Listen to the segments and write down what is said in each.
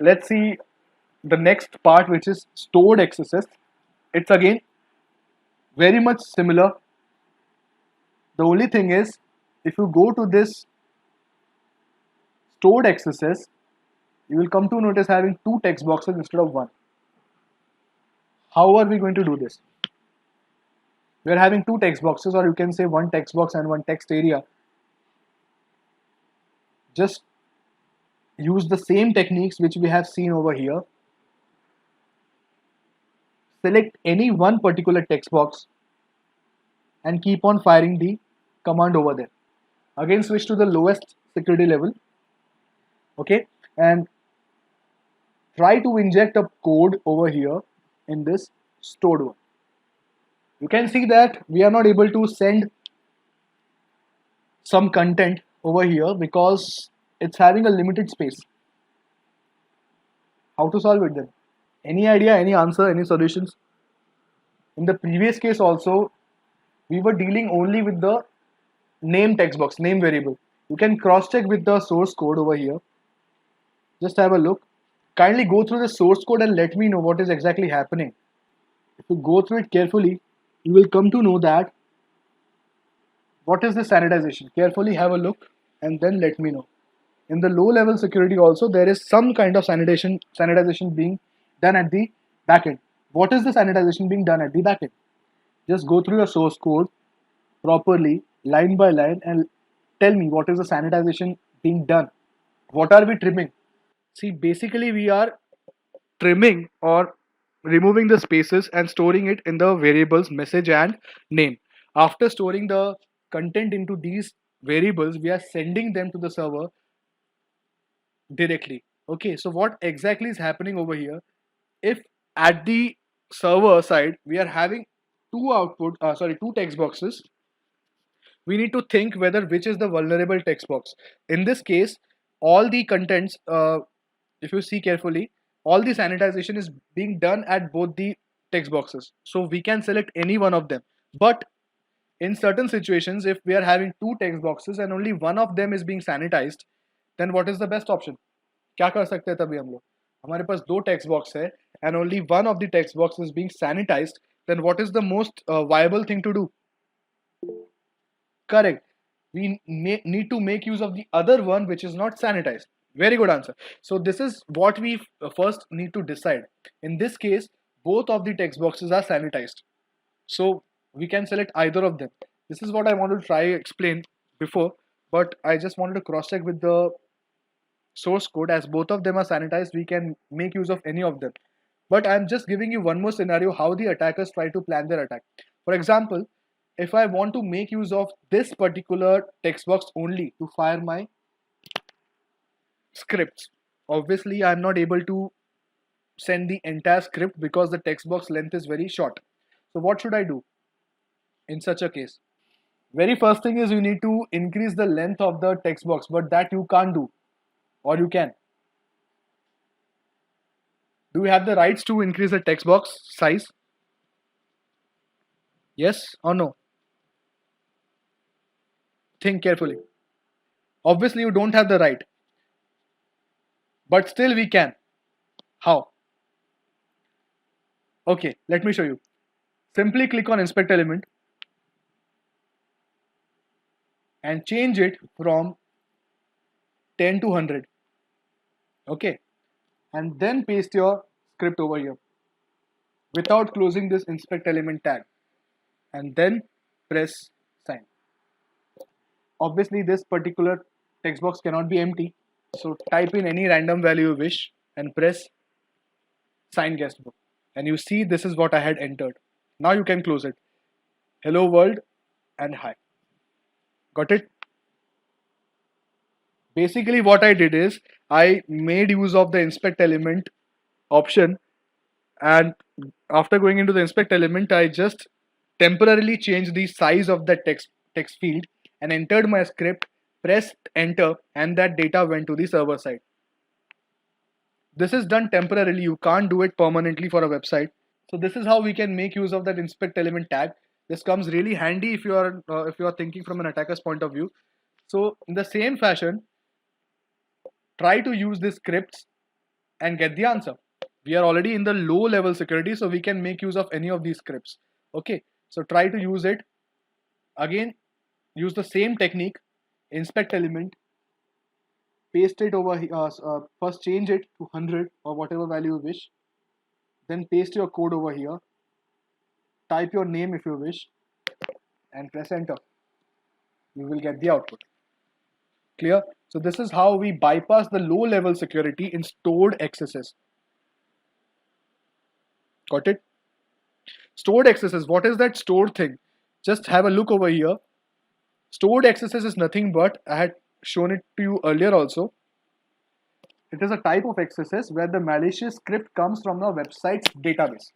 let's see the next part, which is stored XSS. It's again very much similar. The only thing is, if you go to this stored XSS, you will come to notice having two text boxes instead of one. How are we going to do this? We are having two text boxes, or you can say one text box and one text area. Just use the same techniques which we have seen over here. Select any one particular text box and keep on firing the command over there. Again, switch to the lowest security level. Okay, and try to inject a code over here in this stored one. You can see that we are not able to send some content over here because it's having a limited space. How to solve it then? Any idea, any answer, any solutions? In the previous case also, we were dealing only with the name text box, name variable. You can cross check with the source code over here. Just have a look. Kindly go through the source code and let me know what is exactly happening. If you go through it carefully, you will come to know that what is the sanitization. Carefully have a look and then let me know. In the low level security also, there is some kind of sanitization being done at the backend. What is the sanitization being done at the backend? Just go through your source code properly, line by line, and tell me what is the sanitization being done. What are we trimming? See, basically we are trimming or removing the spaces and storing it in the variables message and name. After storing the content into these variables, we are sending them to the server directly. Okay, so what exactly is happening over here? If at the server side we are having two text boxes, we need to think whether which is the vulnerable text box. In this case, all the contents, if you see carefully, all the sanitization is being done at both the text boxes. So we can select any one of them. But in certain situations, if we are having two text boxes and only one of them is being sanitized, then what is the best option? क्या कर सकते हैं तभी हम लोग? हमारे पास दो text box है and only one of the text box is being sanitized, then what is the most viable thing to do? Correct. We need to make use of the other one which is not sanitized. Very good answer. So this is what we first need to decide. In this case, both of the text boxes are sanitized. So we can select either of them. This is what I want to try explain before, but I just wanted to cross check with the source code. As both of them are sanitized, we can make use of any of them. But I'm just giving you one more scenario how the attackers try to plan their attack. For example, if I want to make use of this particular text box only to fire my scripts, obviously I'm not able to send the entire script because the text box length is very short. So what should I do in such a case? Very first thing is you need to increase the length of the text box, but that you can't do, or you can. Do you have the rights to increase the text box size? Yes or no? Think carefully. Obviously you don't have the right, but still we can. How? Okay, let me show you. Simply click on inspect element and change it from 10 to 100. Okay, and then paste your script over here without closing this inspect element tag, and then press sign. Obviously this particular text box cannot be empty, so type in any random value you wish and press sign guestbook, and you see this is what I had entered. Now you can close it. Hello world and hi. Got it? Basically what I did is I made use of the inspect element option, and after going into the inspect element, I just temporarily changed the size of the text field and entered my script, pressed enter, and that data went to the server side. This is done temporarily. You can't do it permanently for a website. So this is how we can make use of that inspect element tag. This comes really handy if you are thinking from an attacker's point of view. So in the same fashion, try to use these scripts and get the answer. We are already in the low level security, so we can make use of any of these scripts. Okay, so try to use it. Again, use the same technique, inspect element, paste it over here, first change it to 100 or whatever value you wish, then paste your code over here, type your name if you wish, and press enter. You will get the output. Clear? So this is how we bypass the low level security in stored XSS. Got it? Stored XSS, what is that stored thing? Just have a look over here. Stored XSS is nothing but, I had shown it to you earlier also. It is a type of XSS where the malicious script comes from the website's database.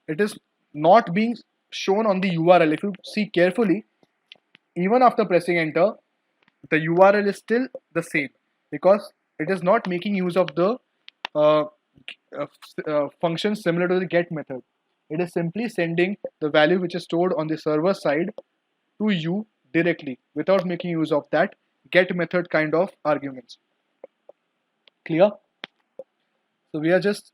It is not being shown on the URL. If you see carefully, even after pressing enter, the URL is still the same because it is not making use of the function similar to the get method. It is simply sending the value which is stored on the server side to you directly without making use of that get method kind of arguments. Clear? So we are just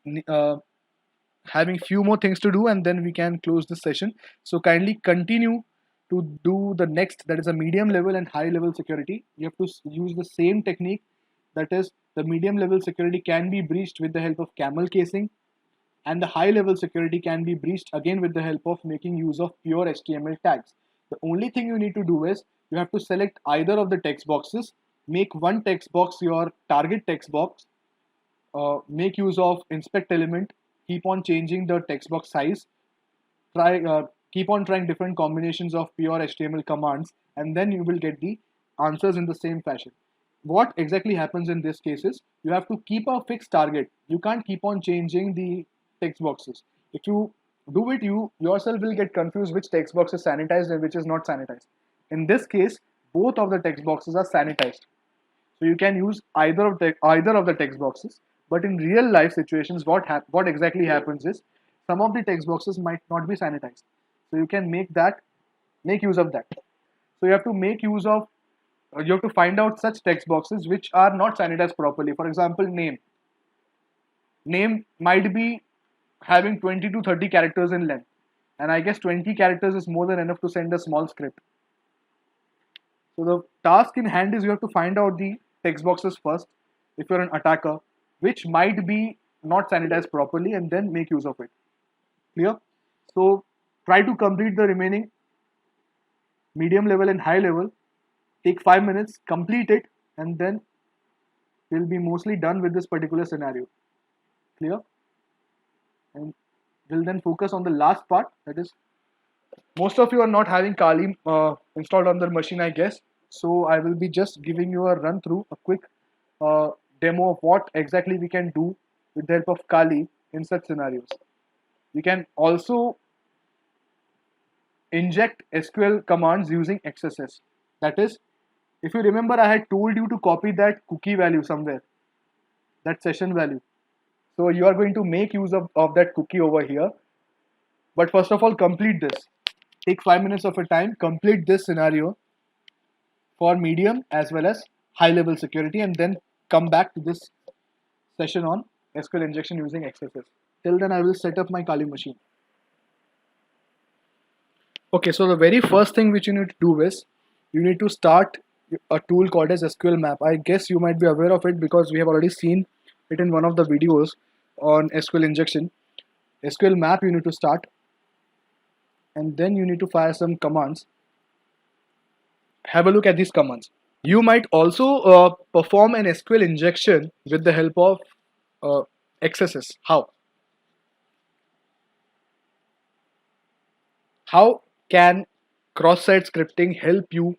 having few more things to do and then we can close this session. So kindly continue to do the next, that is a medium level and high level security. You have to use the same technique, that is the medium level security can be breached with the help of camel casing, and the high level security can be breached again with the help of making use of pure HTML tags. The only thing you need to do is you have to select either of the text boxes, make one text box your target text box, make use of inspect element, keep on changing the text box size, keep on trying different combinations of pure HTML commands, and then you will get the answers in the same fashion. What exactly happens in this case is you have to keep a fixed target. You can't keep on changing the text boxes. If you do it, you yourself will get confused which text box is sanitized and which is not sanitized. In this case, both of the text boxes are sanitized. So you can use either of the text boxes. But in real life situations, what exactly happens is some of the text boxes might not be sanitized. So you can make use of that. So you have to make use of, you have to find out such text boxes which are not sanitized properly. For example, name. Name might be having 20 to 30 characters in length. And I guess 20 characters is more than enough to send a small script. So the task in hand is you have to find out the text boxes first, if you're an attacker, which might be not sanitized properly, and then make use of it. Clear? So try to complete the remaining medium level and high level. Take 5 minutes, complete it, and then we'll be mostly done with this particular scenario. Clear? And we'll then focus on the last part, that is, most of you are not having Kali installed on their machine, I guess. So I will be just giving you a run through, a quick demo of what exactly we can do with the help of Kali in such scenarios. We can also inject SQL commands using XSS. That is, if you remember, I had told you to copy that cookie value somewhere, that session value. So you are going to make use of that cookie over here. But first of all, complete this. Take 5 minutes of your time, complete this scenario for medium as well as high level security, and then come back to this session on SQL injection using XSS. Till then, I will set up my Kali machine. Okay, so the very first thing which you need to do is you need to start a tool called as SQL.MAPP. I guess you might be aware of it because we have already seen it in one of the videos on SQL injection. SQL.MAPP you need to start, and then you need to fire some commands. Have a look at these commands. You might also perform an SQL injection with the help of XSS. How? How can cross-site scripting help you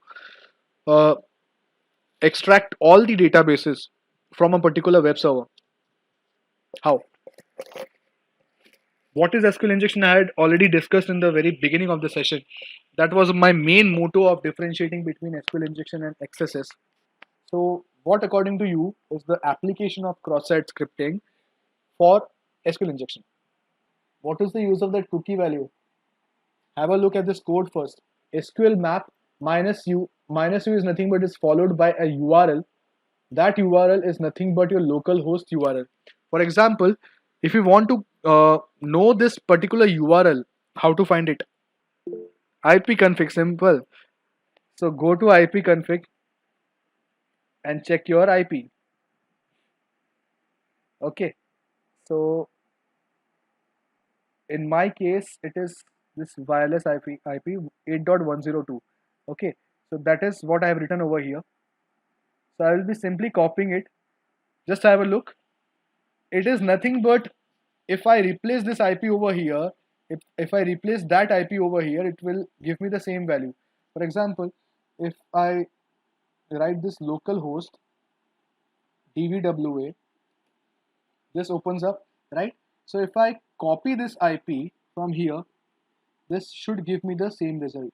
extract all the databases from a particular web server? How? What is SQL injection? I had already discussed in the very beginning of the session. That was my main motto of differentiating between SQL injection and XSS. So what, according to you, is the application of cross-site scripting for SQL injection? What is the use of that cookie value? Have a look at this code first. SQL.MAPP -u. -u is nothing but is followed by a URL. That URL is nothing but your local host URL. For example, if you want to know this particular URL, how to find it? ipconfig, simple. So go to ipconfig and check your IP. Okay, so in my case it is this wireless IP 8.102. Okay, so that is what I have written over here. So I will be simply copying it. Just have a look. It is nothing but, if I replace this IP over here, if I replace that IP over here, it will give me the same value. For example, if I write this localhost DVWA, this opens up, right? So if I copy this IP from here, this should give me the same result.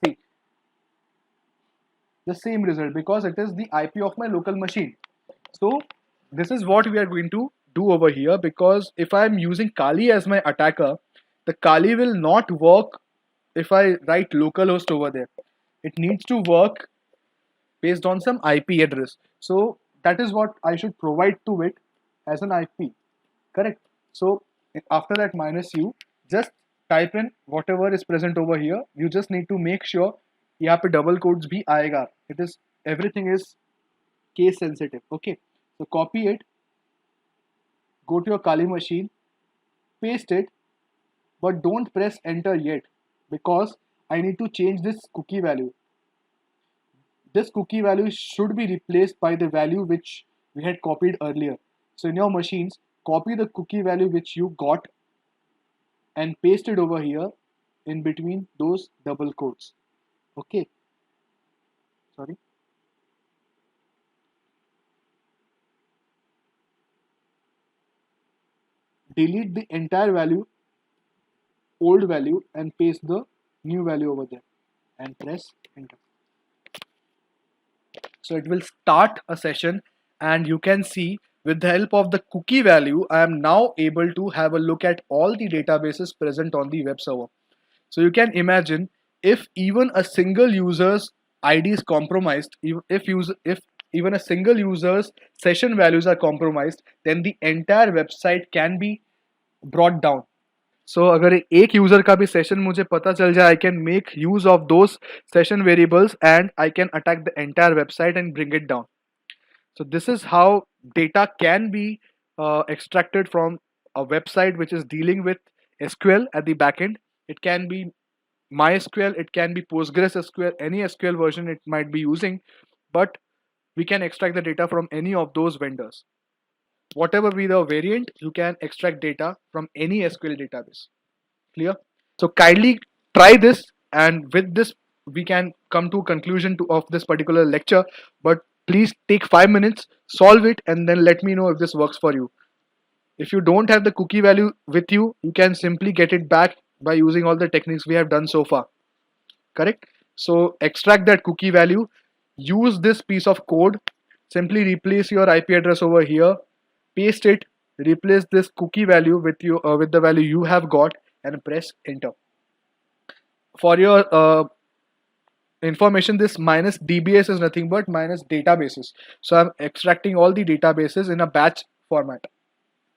See, the same result, because it is the IP of my local machine. So this is what we are going to do over here, because if I am using Kali as my attacker, the Kali will not work if I write localhost over there. It needs to work based on some IP address. So that is what I should provide to it as an IP. Correct? So after that -u, just type in whatever is present over here. You just need to make sure यहाँ पे double quotes भी आएगा. It is, everything is case sensitive. Okay, so copy it, go to your Kali machine, paste it, but don't press enter yet, because I need to change this cookie value. This cookie value should be replaced by the value which we had copied earlier. So in your machines, copy the cookie value which you got and paste it over here in between those double quotes. Okay, sorry. Delete the entire value, old value, and paste the new value over there and press enter. So it will start a session, and you can see with the help of the cookie value, I am now able to have a look at all the databases present on the web server. So you can imagine, if even a single user's ID is compromised, if even a single user's session values are compromised, then the entire website can be brought down. So अगर एक user का भी session मुझे पता चल जाए, I can make use of those session variables and I can attack the entire website and bring it down. So this is how data can be extracted from a website which is dealing with SQL at the backend. It can be MySQL, it can be PostgreSQL, any SQL version it might be using, but we can extract the data from any of those vendors. Whatever be the variant, you can extract data from any SQL database. Clear? So kindly try this, and with this we can come to conclusion of this particular lecture. But please take 5 minutes, solve it, and then let me know if this works for you. If you don't have the cookie value with you, you can simply get it back by using all the techniques we have done so far. Correct? So extract that cookie value, use this piece of code, simply replace your IP address over here, paste it, replace this cookie value with the value you have got, and press enter. For your information, this -dbs is nothing but minus databases. So I'm extracting all the databases in a batch format.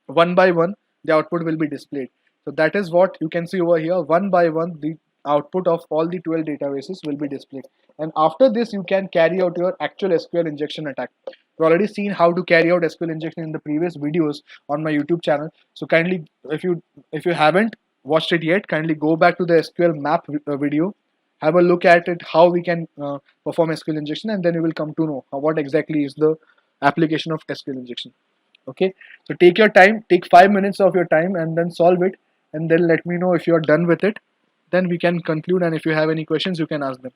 One by one, the output will be displayed. So that is what you can see over here. One by one, the output of all the 12 databases will be displayed. And after this, you can carry out your actual SQL injection attack. We've already seen how to carry out SQL injection in the previous videos on my YouTube channel. So kindly, if you haven't watched it yet, kindly go back to the SQL map video, have a look at it, how we can perform SQL injection, and then you will come to know what exactly is the application of SQL injection. Okay, so take your time, take 5 minutes of your time, and then solve it, and then let me know if you're done with it. Then we can conclude, and if you have any questions, you can ask them.